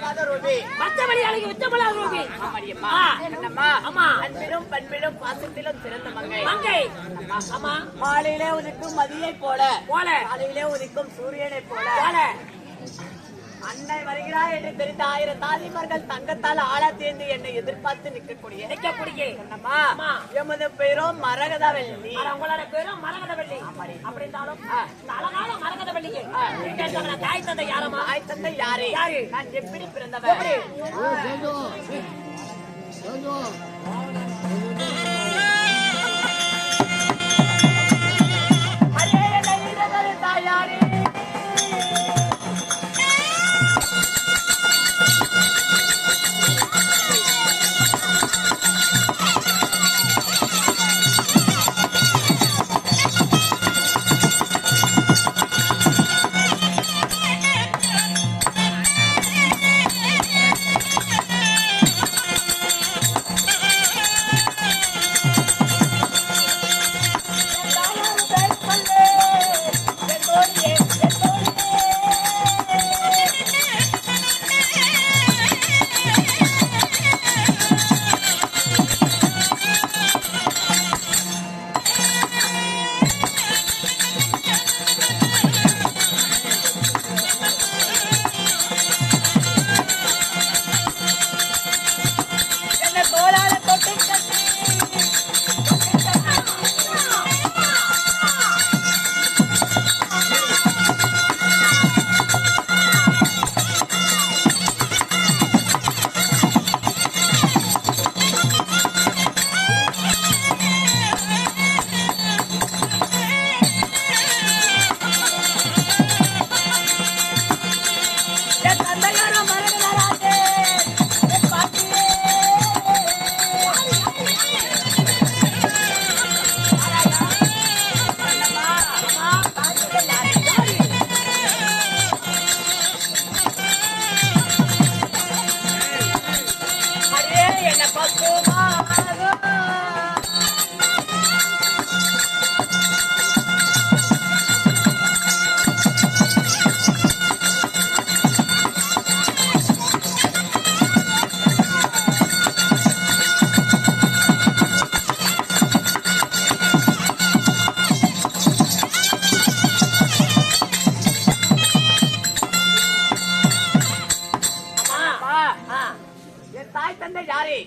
உச்சமில்லாத Ruby. மத்தபடி அழகு உச்சமில்லாத Ruby. ஆமாடியம்மா. என்னம்மா? ஆமா. அன்பிலும் பண்பிலும் பாசத்திலும் சிறந்த மங்கை. மங்கை. ஆமா. மாலையிலே உதிக்கும் மதியை போல காலையிலே உதிக்கும் சூரியனை போல அன்னை வருகிறாய் என்று தெரிந்த 1000 தாதிமார்கள் தங்கத்தால் ஆளா தேர்ந்து என்னை எதிர்பார்த்து நிற்கக்கூடிய என்னம்மா? எமது பெயரோ மரகதவல்லி. உங்களோட பேரும் மரகதவல்லி. அப்படி இருந்தாலும் அழகான மரகதவல்லி தாய் தந்தை யாரம்மா? தாய் தந்தை யாரு? நான் எப்படி பிறந்தவன்? தாயாரே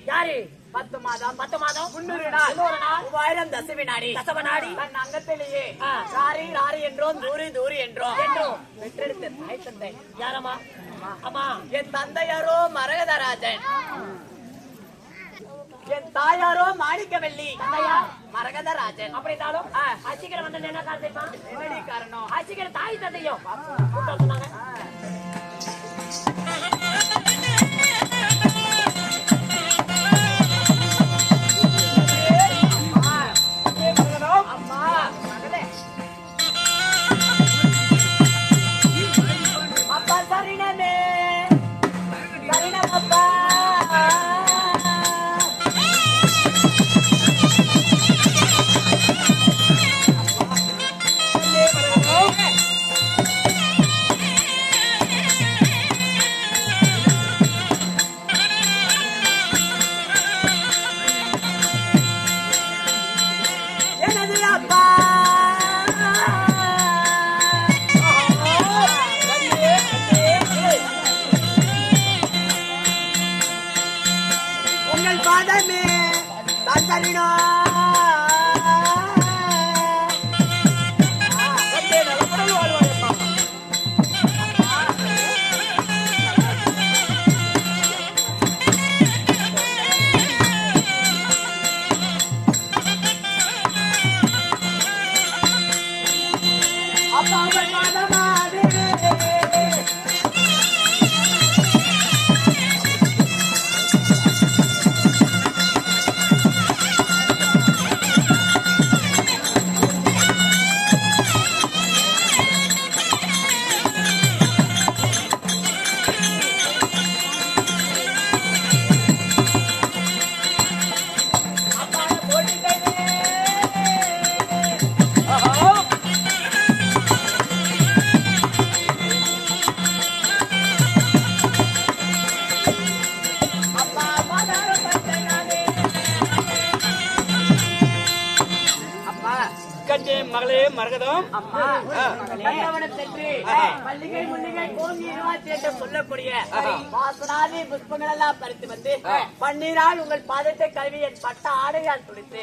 யாரு? 10 மாதம் 300 நாள் 3000 தசவினாடி தன் அங்கத்திலேயே ராரி ராரி என்றோம் தூரி என்றோம் பெற்றெடுத்த தாய் தந்தை யாரம்மா? அம்மா, என் தந்தையாரோ மரகதராஜன், என் தாயாரோ மாணிக்கவல்லி. மரகதராஜன். அப்படின்னாலும் அசிக்கிற வந்து என்ன காரணம்? என்னடி காரணம்? அசிக்கிற தாய் தந்தையும் சொன்னாங்க. மரகதம் அம்மா பல்லவனம் சென்று மல்லிகை முல்லிகை கோங்கி இருவாச்சி என்று சொல்லக்கூடிய வாசனாதி புஷ்பங்கள் எல்லாம் பறித்து வந்து பன்னீரால் உங்கள் பாதத்தை கழுவி என் பட்ட ஆடையால் துடித்து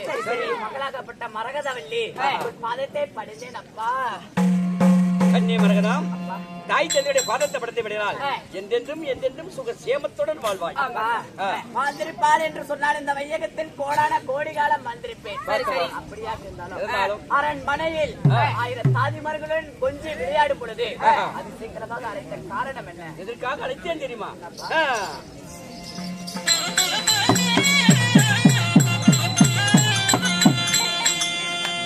மகளாகப்பட்ட மரகதவல்லி உங்கள் பாதத்தை படித்தேன் அப்பா. கண்ணே மரகதம், தாய் தந்தையுடைய பாதத்தை படுத்தி விடுகிறாள். என்றென்றும் என்றென்றும் சுக சேமத்துடன் வாழ்வாய். வாழ்ந்திருப்பார் என்று சொன்னால் இந்த வையகத்தில் கோடான கோடி காலம் வந்திருப்பேன். அப்படியா இருந்தாலும் அரண்மனையில் 1000 தாதிமார்களுடன் கொஞ்சி விளையாடும் பொழுது அது சீக்கிரமாக அழைத்த காரணம் என்ன? எதற்காக அழைத்தேன் தெரியுமா?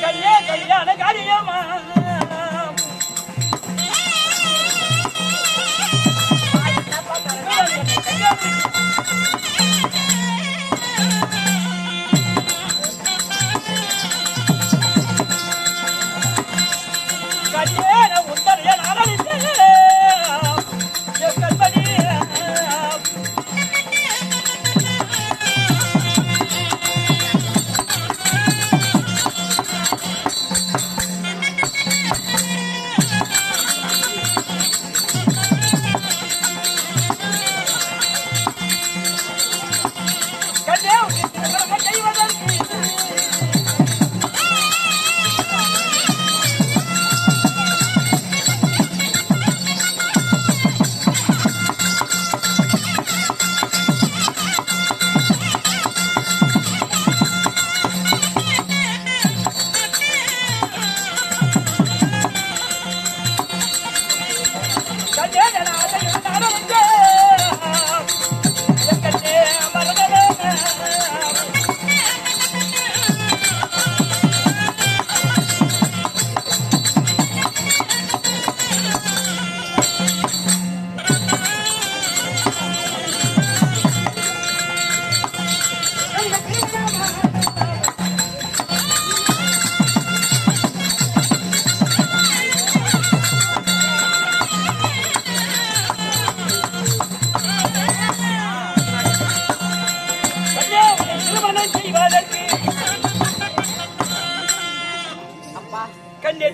கல்லே கல்யாண காரியமா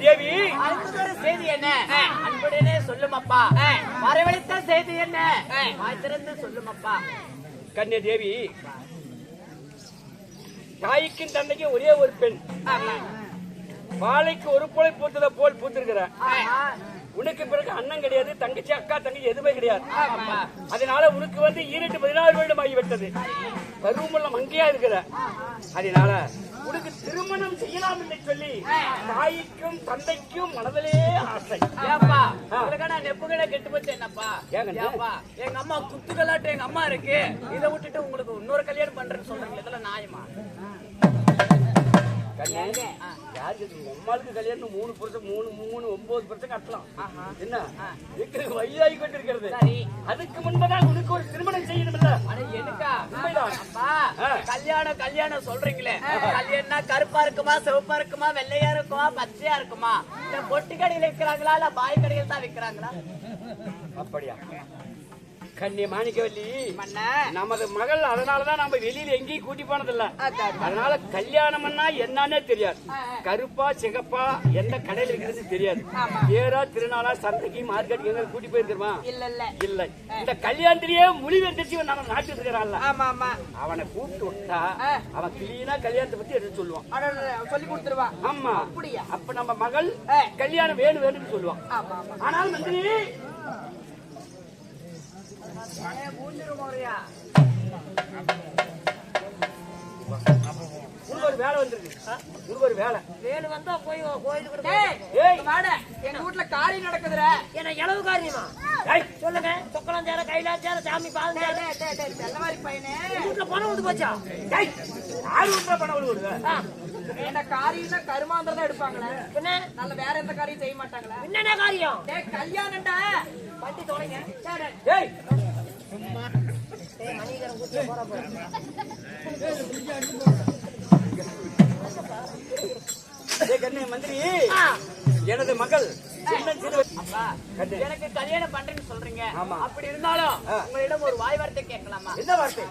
தேவி செய்தி என்ன? அன்புடனே சொல்லும் அப்பா. வரவழைத்த செய்தி என்ன? வாய்த்திறந்து சொல்லும் அப்பா. கண்ணே தேவி, தாய்க்கும் தந்தைக்கும் ஒரே ஒரு பெண், வாழைக்கு ஒரு போலை பூத்ததை போல் பூத்திருக்கிற. உனக்கு பிறகு அண்ணன் கிடையாது, தங்கச்சி அக்கா தங்கச்சி எதுவுமே கிடையாது. அதனால உனக்கு வந்து 16 வருடம் ஆகிவிட்டது. பருவமுள்ள மங்கையா இருக்கிற. அதனால உனக்கு திருமணம் செய்யலாம் என்று சொல்லி தாய்க்கும் தந்தைக்கும் மனதிலே ஆசை. ஏப்பா உங்களுக்கான நெப்புகளை கெட்டு போச்சு என்னப்பா? ஏப்பா எங்க அம்மா குத்துக்கலாட்டு எங்க அம்மா இருக்கு, இதை விட்டுட்டு உங்களுக்கு இன்னொரு கல்யாணம் பண்றேன்னு சொல்றீங்க, இதெல்லாம் நியாயமா? அம்மாளுக்கு கல்யாணம் 3 வருஷம் 9 வருஷம் கட்டலாம். என்ன வயதாகி கொண்டிருக்கிறது. அதுக்கு முன்பதான் உனக்கு ஒரு திருமணம் செய்யணும். எனக்கா கல்யாணம் கல்யாணம் சொல்றீங்களே, கல்யாணம் கருப்பா இருக்குமா, சிவப்பா இருக்குமா, வெள்ளையா இருக்குமா, பச்சையா இருக்குமா? இல்ல பொட்டி கடையில விற்கிறாங்களா இல்ல பாய் கடையில் தான் விற்கிறாங்களா? அப்படியா கண்ணே மாணிக்கவல்லி, நமது மகள். அதனாலதான் நம்ம வெளியில எங்கேயும் கூட்டி போனதில்ல. அதனால கல்யாணம்னா என்னன்னே தெரியாது. கருப்பா சிகப்பா எந்த கடையில இருக்கிறது தெரியாது. ஏரா திருநாளா சந்தைக்கு மார்க்கெட்டுக்கு எங்க கூட்டி போயிருக்கிறோமா? இல்ல. இந்த கல்யாணத்திலேயே முடிவெடுத்து நம்ம நாட்டுக்கு இருக்கிறான்ல, அவனை கூப்பிட்டு விட்டா அவன் கிளீனா கல்யாணத்தை பத்தி எடுத்து சொல்லுவான், சொல்லி கொடுத்துருவான். ஆமா, அப்ப நம்ம மகள் கல்யாணம் வேணும் வேணும்னு சொல்லுவான். ஆனால் மந்திரி ஒரு வேலை வந்துருக்கு. ஒரு வேலை வந்தா போய் கோயிலுக்கு எங்க வீட்டுல காரியம் நடக்குதுற. என்ன இளவு காரியமா? சொல்லுங்க. சொக்கலம் சேர கைலாச்சார சாமி பாதம் சேர அந்த மாதிரி பையனே வீட்டுல பணம் வந்து போச்சா? யாரு வீட்டுல பணம் விழுவுது? என்ன காரியம்னா கருமாந்திரம் தான் எடுப்பாங்களே, என்ன நல்ல வேற எந்த காரியம் செய்ய மாட்டாங்களா? என்னென்ன காரியம்? கல்யாணம்டா. வண்டி தொலைங்க. மந்திரி, எனது மகள் எனக்கு கல்யாணம் பண்றேன்னு சொல்றீங்க. அப்படி இருந்தாலும் உங்களிடம் ஒரு வாய் வார்த்தை கேட்கலாமா? என்ன வார்த்தை?